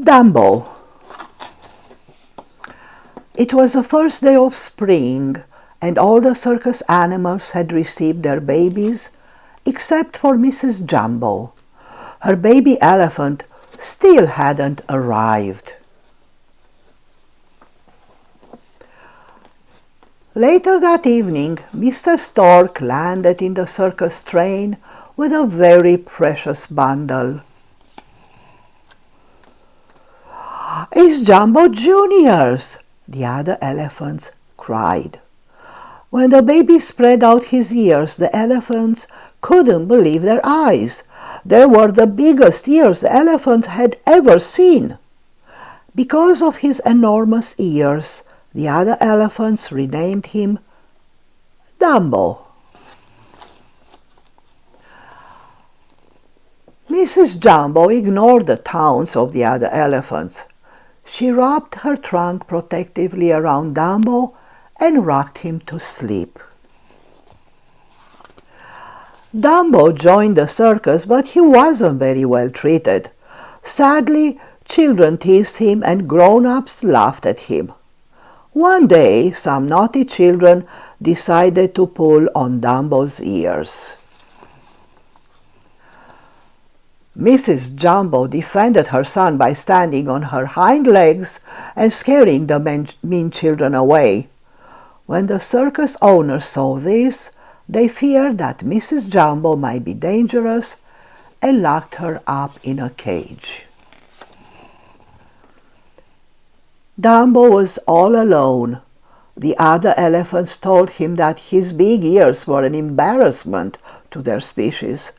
Dumbo. It was the first day of spring, and all the circus animals had received their babies, except for Mrs. Jumbo. Her baby elephant still hadn't arrived. Later that evening, Mr. Stork landed in the circus train with a very precious bundle. "It's Jumbo Junior's!" the other elephants cried. When the baby spread out his ears, the elephants couldn't believe their eyes. They were the biggest ears the elephants had ever seen. Because of his enormous ears, the other elephants renamed him Dumbo. Mrs. Jumbo ignored the taunts of the other elephants. She wrapped her trunk protectively around Dumbo and rocked him to sleep. Dumbo joined the circus, but he wasn't very well treated. Sadly, children teased him and grown-ups laughed at him. One day, some naughty children decided to pull on Dumbo's ears. Mrs. Jumbo defended her son by standing on her hind legs and scaring the mean children away. When the circus owners saw this, they feared that Mrs. Jumbo might be dangerous and locked her up in a cage. Dumbo was all alone. The other elephants told him that his big ears were an embarrassment to their species.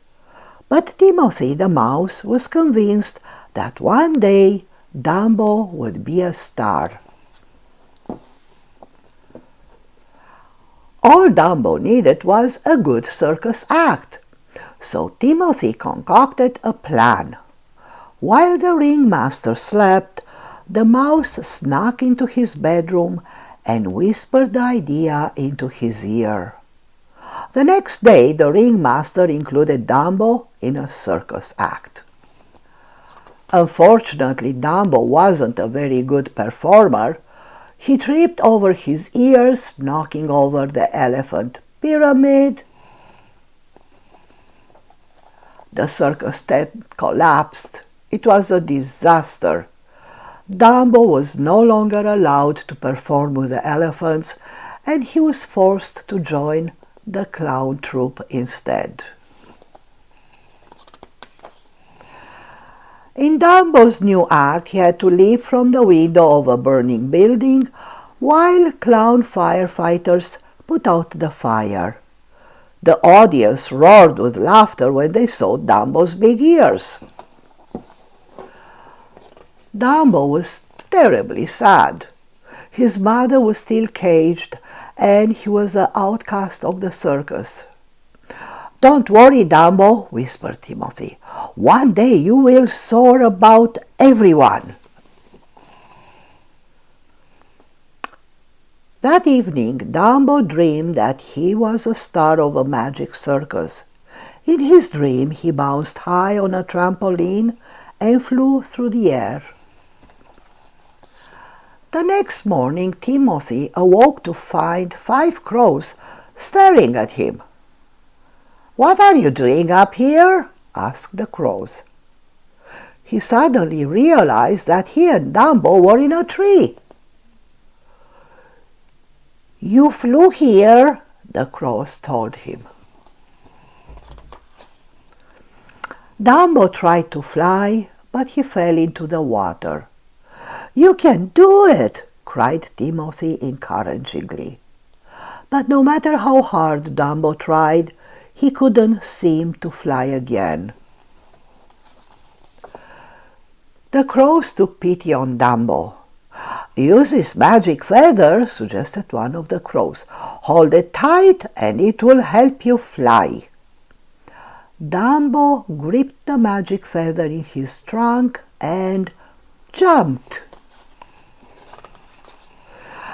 But Timothy the mouse was convinced that one day Dumbo would be a star. All Dumbo needed was a good circus act, so Timothy concocted a plan. While the ringmaster slept, the mouse snuck into his bedroom and whispered the idea into his ear. The next day, the ringmaster included Dumbo in a circus act. Unfortunately, Dumbo wasn't a very good performer. He tripped over his ears, knocking over the elephant pyramid. The circus tent collapsed. It was a disaster. Dumbo was no longer allowed to perform with the elephants, and he was forced to join the clown troupe instead. In Dumbo's new act, he had to leap from the window of a burning building while clown firefighters put out the fire. The audience roared with laughter when they saw Dumbo's big ears. Dumbo was terribly sad. His mother was still caged, and he was the outcast of the circus. "Don't worry, Dumbo," whispered Timothy. "One day you will soar above everyone." That evening, Dumbo dreamed that he was a star of a magic circus. In his dream, he bounced high on a trampoline and flew through the air. The next morning, Timothy awoke to find 5 crows staring at him. "What are you doing up here?" asked the crows. He suddenly realized that he and Dumbo were in a tree. "You flew here," the crows told him. Dumbo tried to fly, but he fell into the water. "You can do it!" cried Timothy encouragingly. But no matter how hard Dumbo tried, he couldn't seem to fly again. The crows took pity on Dumbo. "Use this magic feather," suggested one of the crows. "Hold it tight and it will help you fly." Dumbo gripped the magic feather in his trunk and jumped.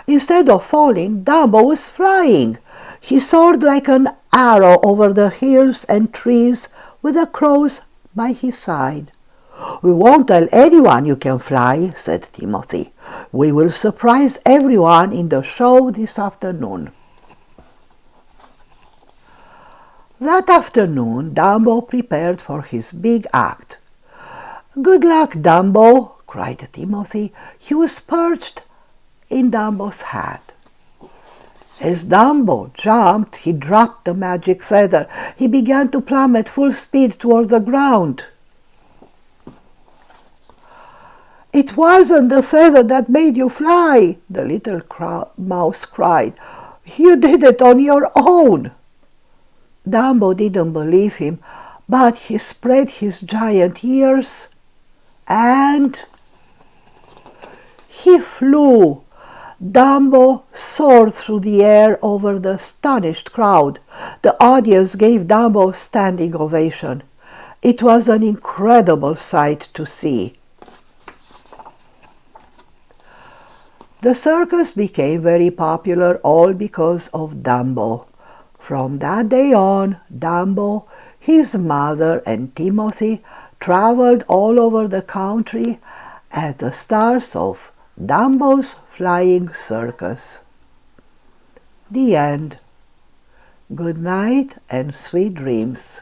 Instead of falling, Dumbo was flying. He soared like an arrow over the hills and trees with the crows by his side. "We won't tell anyone you can fly," said Timothy. "We will surprise everyone in the show this afternoon." That afternoon, Dumbo prepared for his big act. "Good luck, Dumbo!" cried Timothy. He was perched in Dumbo's hat. As Dumbo jumped, he dropped the magic feather. He began to plummet full speed toward the ground. "It wasn't the feather that made you fly," the little mouse cried. "You did it on your own." Dumbo didn't believe him, but he spread his giant ears and he flew. Dumbo soared through the air over the astonished crowd. The audience gave Dumbo a standing ovation. It was an incredible sight to see. The circus became very popular all because of Dumbo. From that day on, Dumbo, his mother, and Timothy traveled all over the country as the stars of Dumbo's Flying Circus. The end. Good night and sweet dreams.